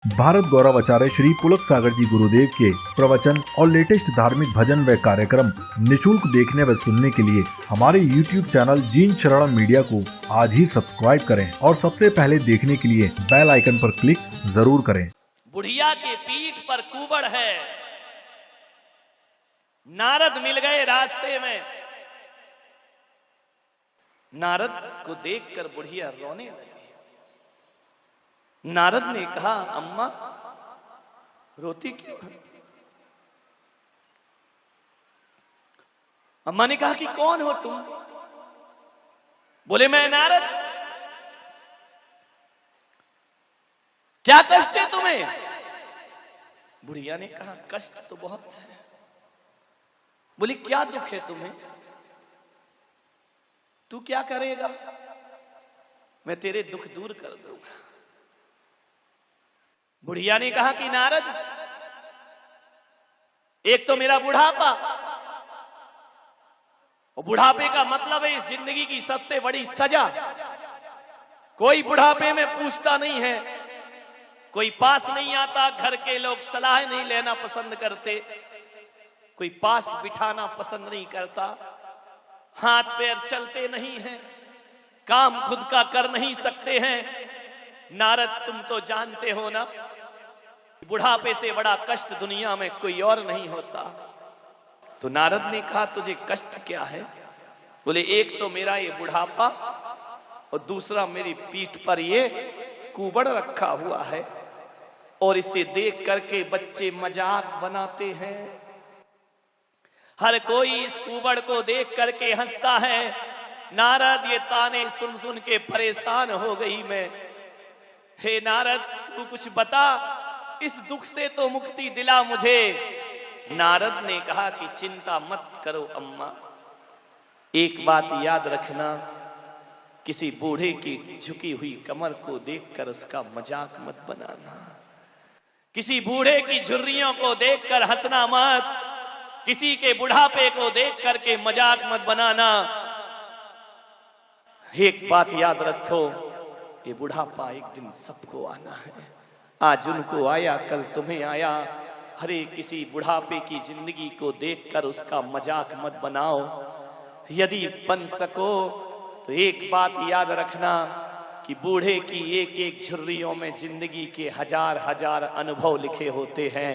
भारत गौरव आचार्य श्री पुलक सागर जी गुरुदेव के प्रवचन और लेटेस्ट धार्मिक भजन व कार्यक्रम निशुल्क देखने व सुनने के लिए हमारे YouTube चैनल जीन शरणम मीडिया को आज ही सब्सक्राइब करें और सबसे पहले देखने के लिए बेल आइकन पर क्लिक जरूर करें। बुढ़िया के पीठ पर कुबड़ है। नारद मिल गए रास्ते में। नारद को देखकर बुढ़िया रोने लगी। नारद ने कहा, अम्मा रोती क्यों है? अम्मा ने कहा कि कौन हो तुम? बोले, मैं नारद। क्या कष्ट है तुम्हें? बुढ़िया ने कहा, कष्ट तो बहुत है। बोली, क्या दुख है तुम्हें? तू क्या करेगा? मैं तेरे दुख दूर कर दूंगा। बुढ़िया ने कहा कि नारद, एक तो मेरा बुढ़ापा, और बुढ़ापे का मतलब है इस जिंदगी की सबसे बड़ी सजा। कोई बुढ़ापे में पूछता नहीं है, कोई पास नहीं आता, घर के लोग सलाह नहीं लेना पसंद करते, कोई पास बिठाना पसंद नहीं करता, हाथ पैर चलते नहीं हैं, काम खुद का कर नहीं सकते हैं। नारद, तुम तो जानते हो ना, बुढ़ापे से बड़ा कष्ट दुनिया में कोई और नहीं होता। तो नारद ने कहा, तुझे कष्ट क्या है? बोले, एक तो मेरा ये बुढ़ापा और दूसरा मेरी पीठ पर ये कुबड़ रखा हुआ है, और इसे देख करके बच्चे मजाक बनाते हैं। हर कोई इस कुबड़ को देख करके हंसता है। नारद, ये ताने सुन सुन के परेशान हो गई मैं। हे नारद, तू कुछ बता, इस दुख से तो मुक्ति दिला मुझे। नारद ने कहा कि चिंता मत करो अम्मा, एक बात याद रखना, किसी बूढ़े की झुकी हुई कमर को देखकर उसका मजाक मत बनाना, किसी बूढ़े की झुर्रियों को देखकर हंसना मत, किसी के बुढ़ापे को देख करके मजाक मत बनाना। एक बात याद रखो, ये बुढ़ापा एक दिन सबको आना है। आज उनको आया, कल तुम्हें आया। हरे किसी बुढ़ापे की जिंदगी को देखकर उसका मजाक मत बनाओ। यदि बन सको तो एक बात याद रखना कि बूढ़े की एक एक झुर्रियों में जिंदगी के हजार हजार अनुभव लिखे होते हैं।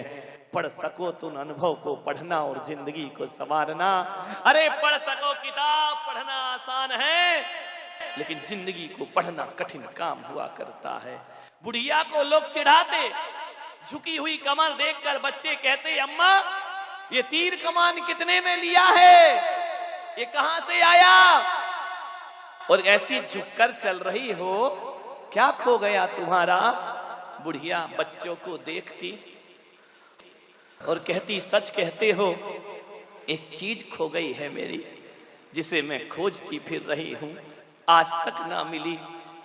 पढ़ सको तो उन अनुभव को पढ़ना और जिंदगी को संवारना। अरे पढ़ सको किताब पढ़ना आसान है, लेकिन जिंदगी को पढ़ना कठिन काम हुआ करता है। बुढ़िया को लोग चिढ़ाते, झुकी हुई कमर देखकर बच्चे कहते, अम्मा ये तीर कमान कितने में लिया है? ये कहां से आया? और ऐसी झुककर चल रही हो, क्या खो गया तुम्हारा? बुढ़िया बच्चों को देखती और कहती, सच कहते हो, एक चीज खो गई है मेरी, जिसे मैं खोजती फिर रही हूं, आज तक ना मिली।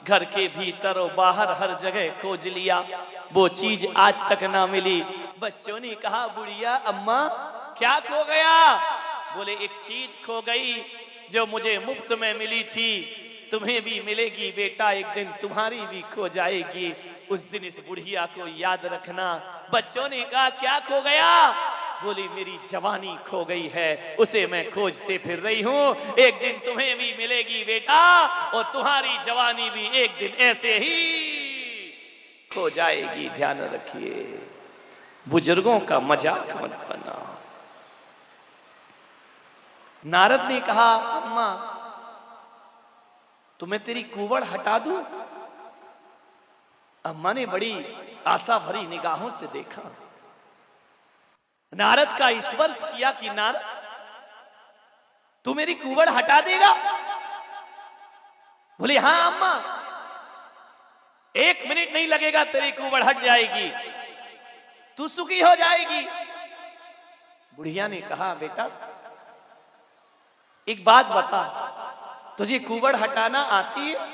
घर के भीतर और बाहर हर जगह खोज लिया, वो चीज आज तक ना मिली। बच्चों ने कहा, बुढ़िया अम्मा क्या खो गया? बोले, एक चीज खो गई जो मुझे मुफ्त में मिली थी, तुम्हें भी मिलेगी बेटा, एक दिन तुम्हारी भी खो जाएगी। उस दिन इस बुढ़िया को याद रखना। बच्चों ने कहा, क्या खो गया? बोली, मेरी जवानी खो गई है, उसे मैं खोजते फिर रही हूं। एक दिन तुम्हें भी मिलेगी बेटा, और तुम्हारी जवानी भी एक दिन ऐसे ही खो जाएगी। ध्यान रखिए, बुजुर्गों का मजाक मत बनाओ। नारद ने कहा, अम्मा तुम्हें तेरी कुबड़ हटा दूं? अम्मा ने बड़ी आशा भरी निगाहों से देखा, नारद का स्पर्श किया कि नारद तू मेरी कुबड़ हटा देगा? बोले, हां अम्मा, 1 मिनट नहीं लगेगा, तेरी कुबड़ हट जाएगी, तू सुखी हो जाएगी। बुढ़िया ने कहा, बेटा एक बात बता, तुझे कुबड़ हटाना आती है?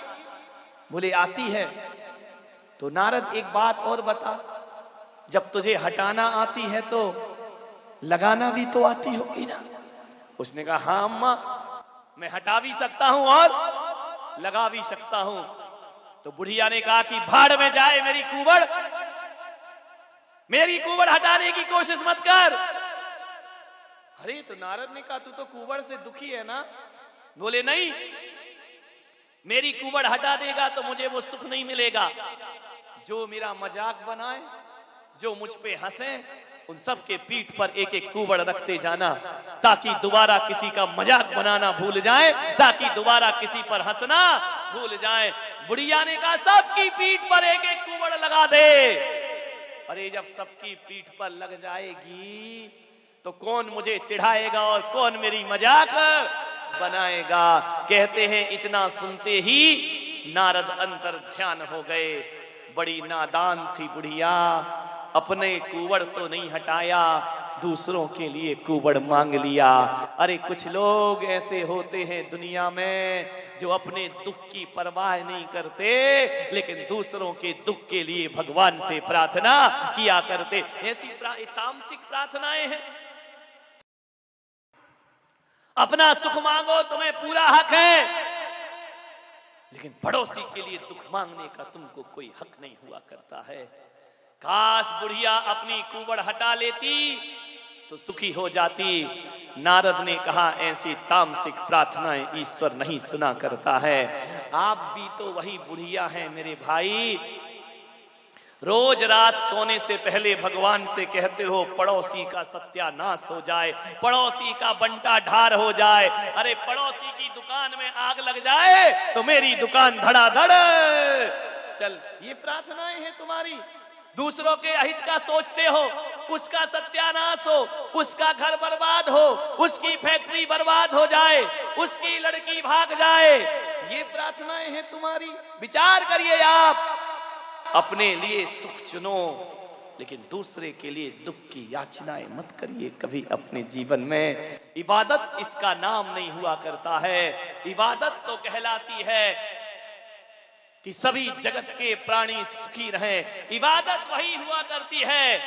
बोले, आती है। तो नारद एक बात और बता, जब तुझे हटाना आती है तो लगाना भी तो आती होगी ना? उसने कहा, हाँ अम्मा, मैं हटा भी सकता हूं और लगा भी सकता हूं। तो बुढ़िया ने कहा कि भाड़ में जाए मेरी कुबड़, मेरी कुबड़ हटाने की कोशिश मत कर। अरे तो नारद ने कहा तू तो कुबड़ से दुखी है ना? बोले नहीं, मेरी कुबड़ हटा देगा तो मुझे वो सुख नहीं मिलेगा। जो मेरा मजाक बनाए, जो मुझ पे हंसे, उन सब के पीठ पर एक एक कुबड़ रखते जाना, ताकि दोबारा किसी का मजाक बनाना भूल जाए, ताकि दोबारा किसी पर हंसना भूल जाए। बुढ़िया ने कहा सबकी पीठ पर एक एक कुबड़ लगा दे। अरे जब सबकी पीठ पर लग जाएगी तो कौन मुझे चिढ़ाएगा और कौन मेरी मजाक बनाएगा? कहते हैं इतना सुनते ही नारद अंतर ध्यान हो गए। बड़ी नादान थी बुढ़िया, अपने कुबड़ तो नहीं हटाया, दूसरों के लिए कुबड़ मांग लिया। अरे कुछ लोग ऐसे होते हैं दुनिया में जो अपने दुख की परवाह नहीं करते, लेकिन दूसरों के दुख के लिए भगवान से प्रार्थना किया करते। ऐसी तामसिक प्रार्थनाएं हैं। अपना सुख मांगो, तुम्हें पूरा हक है, लेकिन पड़ोसी के लिए दुख मांगने का तुमको कोई हक नहीं हुआ करता है। काश बुढ़िया अपनी कुबड़ हटा लेती तो सुखी हो जाती। नारद ने कहा ऐसी तामसिक प्रार्थनाएं ईश्वर नहीं सुना करता है। आप भी तो वही बुढ़िया हैं मेरे भाई। रोज रात सोने से पहले भगवान से कहते हो पड़ोसी का सत्यानाश हो जाए, पड़ोसी का बंटा ढार हो जाए। अरे पड़ोसी की दुकान में आग लग जाए तो मेरी दुकान धड़ाधड़ चल। ये प्रार्थनाएं हैं तुम्हारी। दूसरों के अहित का सोचते हो, उसका सत्यानाश हो, उसका घर बर्बाद हो, उसकी फैक्ट्री बर्बाद हो जाए, उसकी लड़की भाग जाए। ये प्रार्थनाएं हैं तुम्हारी। विचार करिए आप। अपने लिए सुख चुनो, लेकिन दूसरे के लिए दुख की याचनाएं मत करिए कभी अपने जीवन में। इबादत इसका नाम नहीं हुआ करता है। इबादत तो कहलाती है कि सभी जगत के प्राणी सुखी रहें। इबादत वही हुआ करती है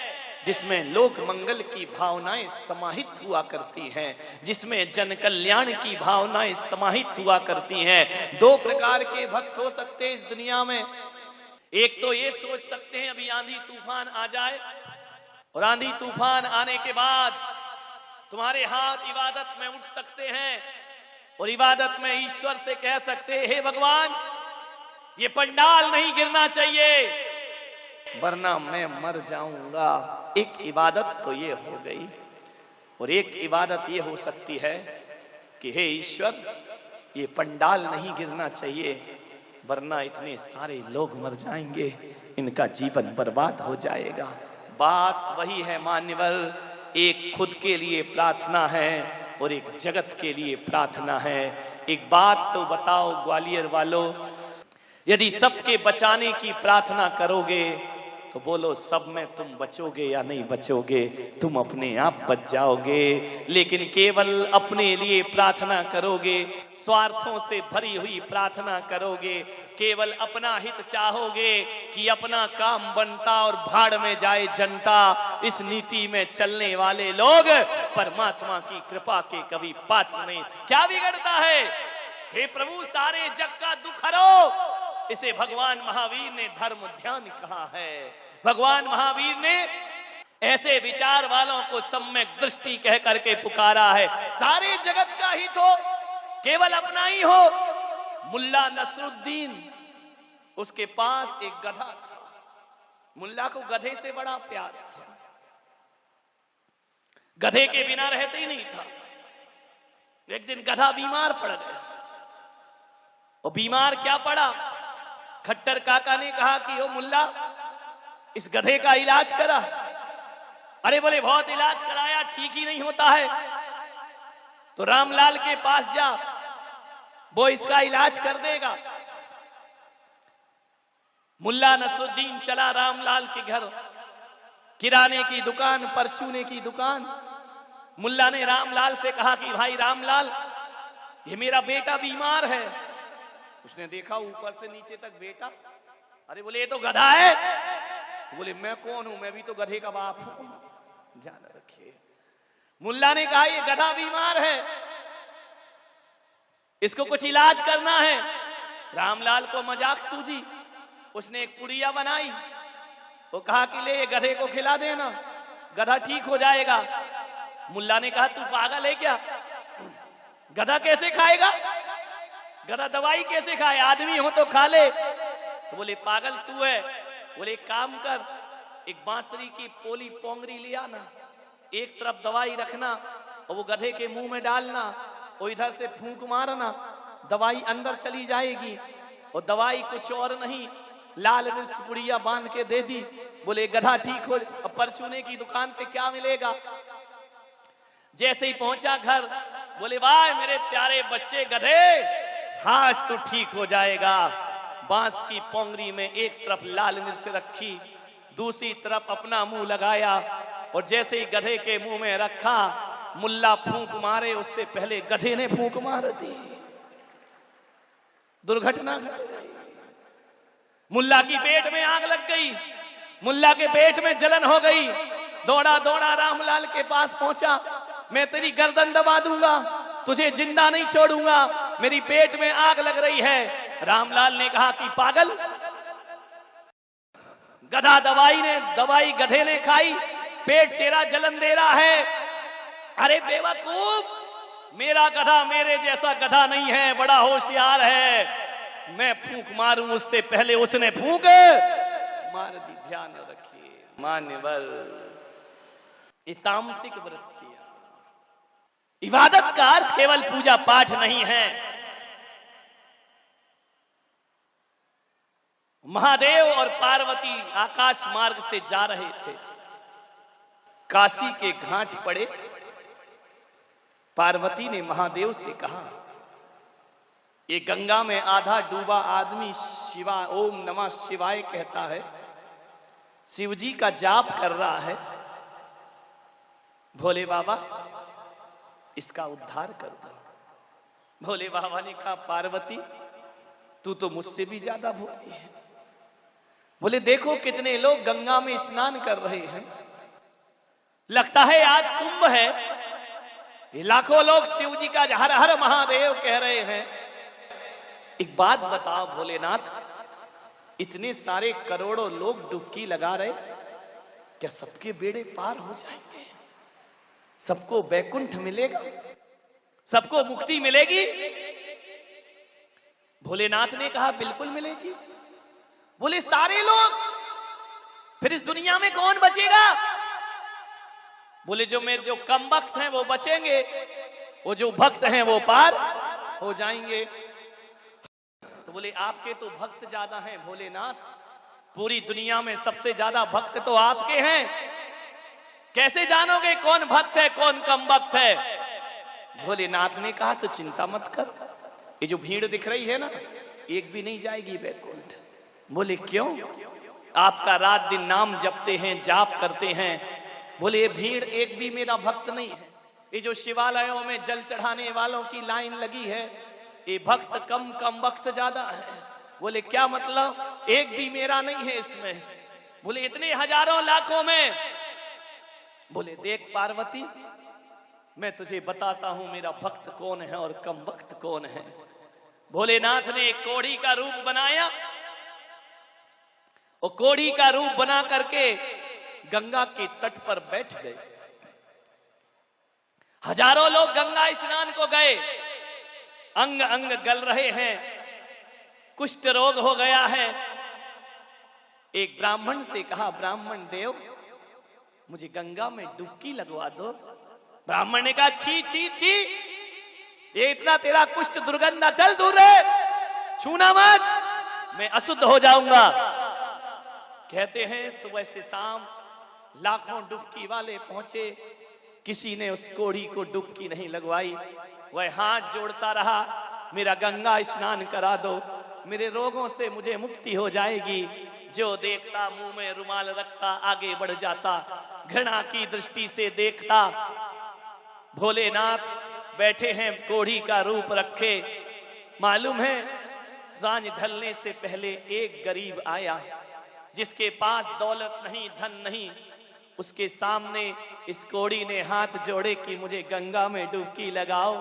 जिसमें लोक मंगल की भावनाएं समाहित हुआ करती हैं, जिसमें जन कल्याण की भावनाएं समाहित हुआ करती हैं। दो प्रकार के भक्त हो सकते हैं इस दुनिया में। एक तो ये सोच सकते हैं अभी आंधी तूफान आ जाए, और आंधी तूफान आने के बाद तुम्हारे हाथ इबादत में उठ सकते हैं और इबादत में ईश्वर से कह सकते हैं हे भगवान, ये पंडाल नहीं गिरना चाहिए वरना मैं मर जाऊंगा। एक इबादत तो ये हो गई। और एक इबादत ये हो सकती है कि हे ईश्वर, ये पंडाल नहीं गिरना चाहिए वरना इतने सारे लोग मर जाएंगे, इनका जीवन बर्बाद हो जाएगा। बात वही है मान्यवर। एक खुद के लिए प्रार्थना है और एक जगत के लिए प्रार्थना है। एक बात तो बताओ ग्वालियर वालों, यदि सबके बचाने की प्रार्थना करोगे तो बोलो सब में तुम बचोगे या नहीं बचोगे? तुम अपने आप बच जाओगे। लेकिन केवल अपने लिए प्रार्थना करोगे, स्वार्थों से भरी हुई प्रार्थना करोगे, केवल अपना हित चाहोगे कि अपना काम बनता और भाड़ में जाए जनता, इस नीति में चलने वाले लोग परमात्मा की कृपा के कभी पात्र नहीं। क्या बिगड़ता है? हे प्रभु, सारे जग का दुख हरो, इसे भगवान महावीर ने धर्म ध्यान कहा है। भगवान महावीर ने ऐसे विचार वालों को सम्यक दृष्टि कह करके पुकारा है। सारे जगत का हित हो, केवल अपना ही हो। मुल्ला नसरुद्दीन, उसके पास एक गधा था। मुल्ला को गधे से बड़ा प्यार था, गधे के बिना रहते ही नहीं था। एक दिन गधा बीमार पड़ गया, और बीमार क्या पड़ा, खट्टर काका ने कहा कि ओ मुल्ला, इस गधे का इलाज करा। अरे बोले बहुत इलाज कराया, ठीक ही नहीं होता है, तो रामलाल के पास जा, वो इसका इलाज कर देगा। मुल्ला नसरुद्दीन चला रामलाल के घर, किराने की दुकान, परचूने की दुकान। मुल्ला ने रामलाल से कहा कि भाई रामलाल, ये मेरा बेटा बीमार है। उसने देखा ऊपर से नीचे तक बेटा। अरे बोले ये तो गधा है। तो बोले मैं कौन हूं, मैं भी तो गधे का बाप हूं, ध्यान रखिए। मुल्ला ने कहा ये गधा बीमार है, इसको कुछ इलाज करना है। रामलाल को मजाक सूझी, उसने एक पुड़िया बनाई वो कहा कि ले ये गधे को खिला देना, गधा ठीक हो जाएगा। मुल्ला ने कहा तू पागल है क्या, गधा कैसे खाएगा, गधा दवाई कैसे खाए, आदमी हो तो खा ले। तो बोले पागल तू है। बोले एक काम कर, एक बांसुरी की पोली पोंगरी ले आना, एक तरफ दवाई रखना और वो गधे के मुंह में डालना, और इधर से फूंक मारना, दवाई अंदर चली जाएगी। और दवाई कुछ और नहीं, लाल मिर्च पुड़िया बांध के दे दी। बोले गधा ठीक हो। अब परचूने की दुकान पे क्या मिलेगा। जैसे ही पहुंचा घर, बोले वाह मेरे प्यारे बच्चे गधे, आज तो ठीक हो जाएगा। बांस की पोंगरी में एक तरफ लाल मिर्च रखी, दूसरी तरफ अपना मुंह लगाया, और जैसे ही गधे के मुंह में रखा, मुल्ला फूंक मारे उससे पहले गधे ने फूंक मार दी। दुर्घटना घट गई। मुल्ला की पेट में आग लग गई, मुल्ला के पेट में जलन हो गई। दौड़ा दौड़ा रामलाल के पास पहुंचा, मैं तेरी गर्दन दबा दूंगा, तुझे जिंदा नहीं छोड़ूंगा, मेरी पेट में आग लग रही है। रामलाल ने कहा कि पागल, गधा दवाई गधे ने खाई, पेट तेरा जलन दे रहा है। अरे बेवकूफ, मेरा गधा मेरे जैसा गधा नहीं है, बड़ा होशियार है। मैं फूंक मारूं उससे पहले उसने फूंक मार दी। ध्यान रखिए मान्यवर, ये तामसिक वृत्तियां। इबादत का अर्थ केवल पूजा पाठ नहीं है। महादेव और पार्वती आकाश मार्ग से जा रहे थे, काशी के घाट पड़े। पार्वती ने महादेव से कहा, ये गंगा में आधा डूबा आदमी शिवा ओम नमः शिवाय कहता है, शिव जी का जाप कर रहा है, भोले बाबा इसका उद्धार कर दो। भोले बाबा ने कहा पार्वती तू तो मुझसे भी ज्यादा भोली है। बोले देखो कितने लोग गंगा में स्नान कर रहे हैं, लगता है आज कुंभ है, ये लाखों लोग शिव जी का हर हर महादेव कह रहे हैं। एक बात बताओ भोलेनाथ, इतने सारे करोड़ों लोग डुबकी लगा रहे, क्या सबके बेड़े पार हो जाएंगे, सबको वैकुंठ मिलेगा, सबको मुक्ति मिलेगी? भोलेनाथ ने कहा बिल्कुल मिलेगी। बोले सारे लोग, फिर इस दुनिया में कौन बचेगा? बोले जो कम भक्त हैं वो बचेंगे, वो जो भक्त हैं वो पार हो जाएंगे। तो बोले आपके तो भक्त ज्यादा हैं भोलेनाथ, पूरी दुनिया में सबसे ज्यादा भक्त तो आपके हैं, कैसे जानोगे कौन भक्त है कौन कम भक्त है? भोलेनाथ ने कहा तो चिंता मत कर, ये जो भीड़ दिख रही है ना, एक भी नहीं जाएगी वैकुंठ। बोले क्यों? आपका रात दिन नाम जपते हैं, जाप करते हैं। बोले ये भीड़ एक भी मेरा भक्त नहीं है, ये जो शिवालयों में जल चढ़ाने वालों की लाइन लगी है, ये भक्त कम भक्त ज्यादा है। बोले क्या मतलब? एक भी मेरा नहीं है इसमें। बोले इतने हजारों लाखों में? बोले देख पार्वती, मैं तुझे बताता हूं मेरा भक्त कौन है और कम भक्त कौन है। भोलेनाथ ने एक कोढ़ी का रूप बनाया, और कोढ़ी का रूप बना करके गंगा के तट पर बैठ गए। हजारों लोग गंगा स्नान को गए, अंग अंग गल रहे हैं, कुष्ठ रोग हो गया है। एक ब्राह्मण से कहा ब्राह्मण देव मुझे गंगा में डुबकी लगवा दो। ब्राह्मण ने कहा छी छी छी, ये इतना तेरा कुष्ठ दुर्गंधा, चल दूर रे, छूना मत, मैं अशुद्ध हो जाऊंगा। कहते हैं सुबह से शाम लाखों डुबकी वाले पहुंचे, किसी ने उस कोढ़ी को डुबकी नहीं लगवाई। वह हाथ जोड़ता रहा, मेरा गंगा स्नान करा दो, मेरे रोगों से मुझे मुक्ति हो जाएगी। जो देखता मुंह में रुमाल रखता आगे बढ़ जाता, घृणा की दृष्टि से देखता। भोलेनाथ बैठे हैं, कोढ़ी का रूप रखे। मालूम है सांझ ढलने से पहले एक गरीब आया, जिसके पास दौलत नहीं धन नहीं, उसके सामने इस कोढ़ी ने हाथ जोड़े कि मुझे गंगा में डुबकी लगाओ,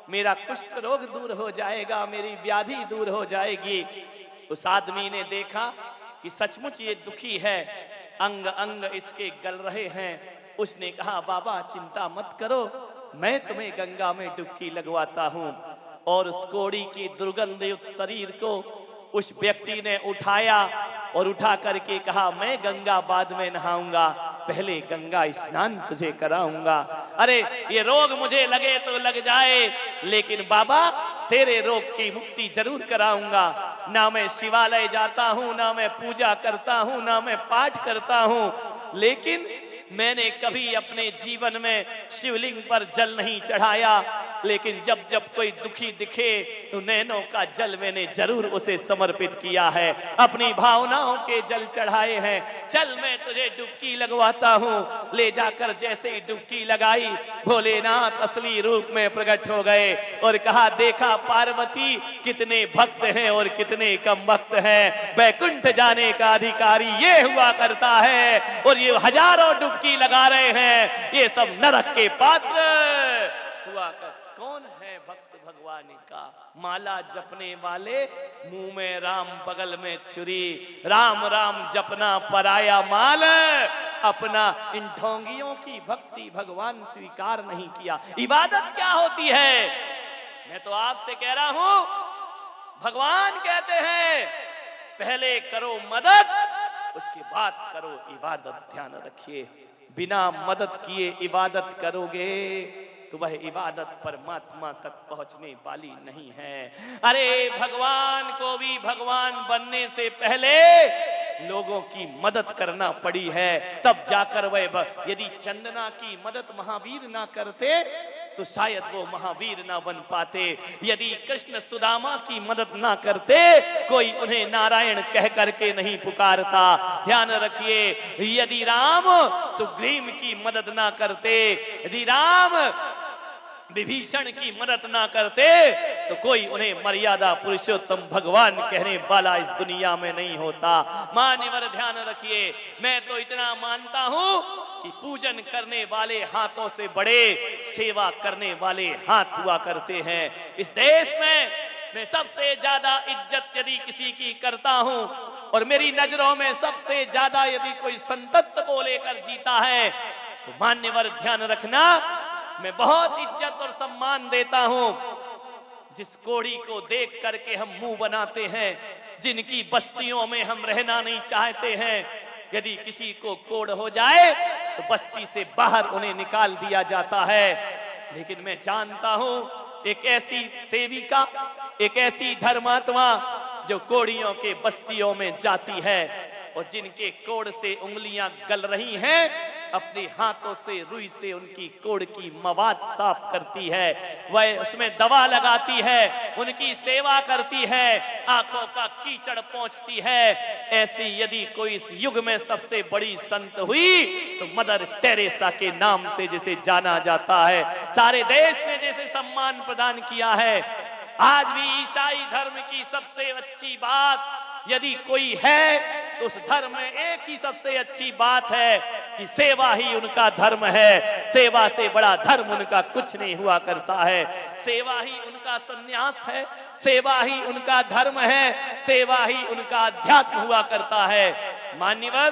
मेरा कुष्ठ रोग दूर हो जाएगा, मेरी व्याधि दूर हो जाएगी। उस आदमी ने देखा कि सचमुच ये दुखी है, अंग अंग इसके गल रहे हैं। उसने कहा बाबा चिंता मत करो, मैं तुम्हें गंगा में डुबकी लगवाता हूं। और उस कोड़ी की दुर्गंधयुक्त शरीर को उस व्यक्ति ने उठाया और उठा करके कहा मैं गंगा बाद में नहाऊंगा, पहले गंगा स्नान तुझे कराऊंगा। अरे ये रोग मुझे लगे तो लग जाए, लेकिन बाबा तेरे रोग की मुक्ति जरूर कराऊंगा। ना मैं शिवालय जाता हूं, ना मैं पूजा करता हूं, ना मैं पाठ करता हूं, लेकिन मैंने कभी अपने जीवन में शिवलिंग पर जल नहीं चढ़ाया। लेकिन जब जब कोई दुखी दिखे तो नैनों का जल मैंने जरूर उसे समर्पित किया है, अपनी भावनाओं के जल चढ़ाए हैं। चल मैं तुझे डुबकी लगवाता हूँ। ले जाकर जैसे ही डुबकी लगाई, भोलेनाथ असली रूप में प्रकट हो गए और कहा देखा पार्वती कितने भक्त हैं और कितने कम भक्त हैं। वैकुंठ जाने का अधिकारी ये हुआ करता है और ये हजारों डुबकी लगा रहे हैं, ये सब नरक के पात्र हुआ कर। कौन है भक्त भगवान का? माला जपने वाले, मुंह में राम बगल में छुरी, राम राम जपना पराया माल, अपना इन ढोंगियों की भक्ति भगवान स्वीकार नहीं किया। इबादत क्या होती है? मैं तो आपसे कह रहा हूं, भगवान कहते हैं पहले करो मदद, उसके बाद करो इबादत। ध्यान रखिए, बिना मदद किए इबादत करोगे तो वह इबादत परमात्मा तक पहुंचने वाली नहीं है। अरे भगवान को भी भगवान बनने से पहले लोगों की मदद करना पड़ी है, तब जाकर वह, यदि चंदना की मदद महावीर ना करते तो शायद वो महावीर ना बन पाते। यदि कृष्ण सुदामा की मदद ना करते, कोई उन्हें नारायण कह करके नहीं पुकारता। ध्यान रखिए, यदि राम सुग्रीव की मदद ना करते, यदि राम विभीषण की मदद ना करते, तो कोई उन्हें मर्यादा पुरुषोत्तम भगवान कहने वाला इस दुनिया में नहीं होता। मान्यवर ध्यान रखिए, मैं तो इतना मानता हूं कि पूजन करने वाले हाथों से बड़े सेवा करने वाले हाथ हुआ करते हैं। इस देश में मैं सबसे ज्यादा इज्जत यदि किसी की करता हूं और मेरी नजरों में सबसे ज्यादा यदि कोई संतत्व को लेकर जीता है, तो मान्यवर ध्यान रखना, मैं बहुत इज्जत और सम्मान देता हूं जिस कोड़ी को देख करके हम मुंह बनाते हैं, जिनकी बस्तियों में हम रहना नहीं चाहते हैं। यदि किसी को कोड़ हो जाए तो बस्ती से बाहर उन्हें निकाल दिया जाता है। लेकिन मैं जानता हूं एक ऐसी सेविका, एक ऐसी धर्मात्मा जो कोड़ियों के बस्तियों में जाती है और जिनके कोड़ से उंगलियां गल रही हैं, अपने हाथों से रुई से उनकी कोड़ की मवाद साफ करती है, वह उसमें दवा लगाती है, उनकी सेवा करती है, आंखों का कीचड़ पोंछती है। ऐसी यदि कोई इस युग में सबसे बड़ी संत हुई तो मदर टेरेसा के नाम से जिसे जाना जाता है। सारे देश ने जैसे सम्मान प्रदान किया है, आज भी ईसाई धर्म की सबसे अच्छी बात यदि कोई है तो उस धर्म में एक ही सबसे अच्छी बात है कि सेवा ही उनका धर्म है। सेवा से बड़ा धर्म उनका कुछ नहीं हुआ करता है। सेवा ही उनका संन्यास है, सेवा ही उनका धर्म है, सेवा ही उनका अध्यात्म हुआ करता है। मान्यवर,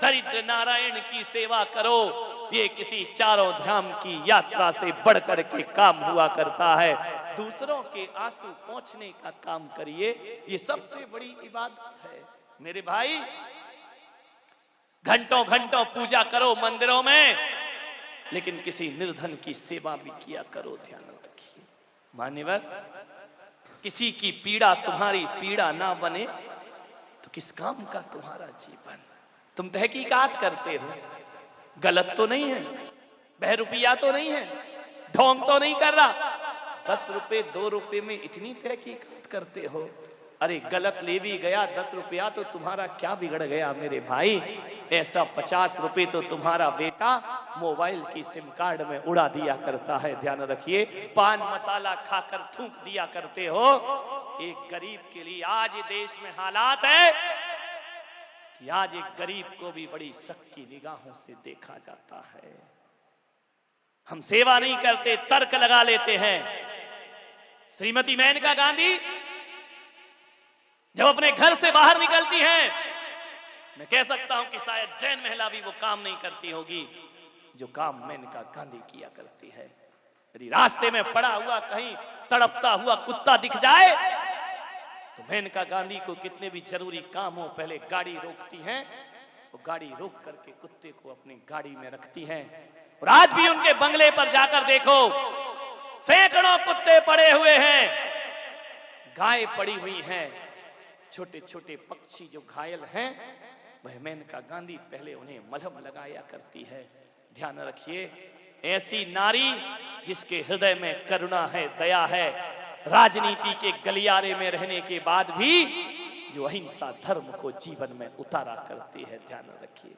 दरिद्र नारायण की सेवा करो, ये किसी चारों धाम की यात्रा से बढ़कर के काम हुआ करता है। दूसरों के आंसू पोंछने का काम करिए, ये सबसे बड़ी इबादत है। मेरे भाई, घंटों घंटों पूजा करो मंदिरों में, लेकिन किसी निर्धन की सेवा भी किया करो। ध्यान रखिए मान्यवर, किसी की पीड़ा तुम्हारी पीड़ा ना बने तो किस काम का तुम्हारा जीवन। तुम तहकीकात करते हो, गलत तो नहीं है, बहरूपिया तो नहीं है, ढोंग तो नहीं कर रहा, 10 रुपए 2 रुपए में इतनी तहकीकात करते हो। अरे गलत ले भी गया 10 रुपया तो तुम्हारा क्या बिगड़ गया मेरे भाई। ऐसा 50 रुपए तो तुम्हारा बेटा मोबाइल की सिम कार्ड में उड़ा दिया करता है। ध्यान रखिए, पान मसाला खाकर थूक दिया करते हो। एक गरीब के लिए आज देश में हालात है कि आज एक गरीब को भी बड़ी शक की निगाहों से देखा जाता है। हम सेवा नहीं करते, तर्क लगा लेते हैं। श्रीमती मेनका गांधी जब अपने घर से बाहर निकलती हैं मैं कह सकता हूं कि शायद जैन महिला भी वो काम नहीं करती होगी जो काम मेनका गांधी किया करती है। यदि रास्ते में पड़ा हुआ कहीं तड़पता हुआ कुत्ता दिख जाए तो मेनका गांधी को कितने भी जरूरी काम हो पहले गाड़ी रोकती हैं, वो गाड़ी रोक करके कुत्ते को अपनी गाड़ी में रखती हैं। और आज भी उनके बंगले पर जाकर देखो, सैकड़ों कुत्ते पड़े हुए हैं, गाय पड़ी हुई हैं, छोटे छोटे पक्षी जो घायल हैं, वह मेनका गांधी पहले उन्हें मलहम लगाया करती है। ध्यान रखिए, ऐसी नारी जिसके हृदय में करुणा है, दया है, राजनीति के गलियारे में रहने के बाद भी जो अहिंसा धर्म को जीवन में उतारा करती है। ध्यान रखिए।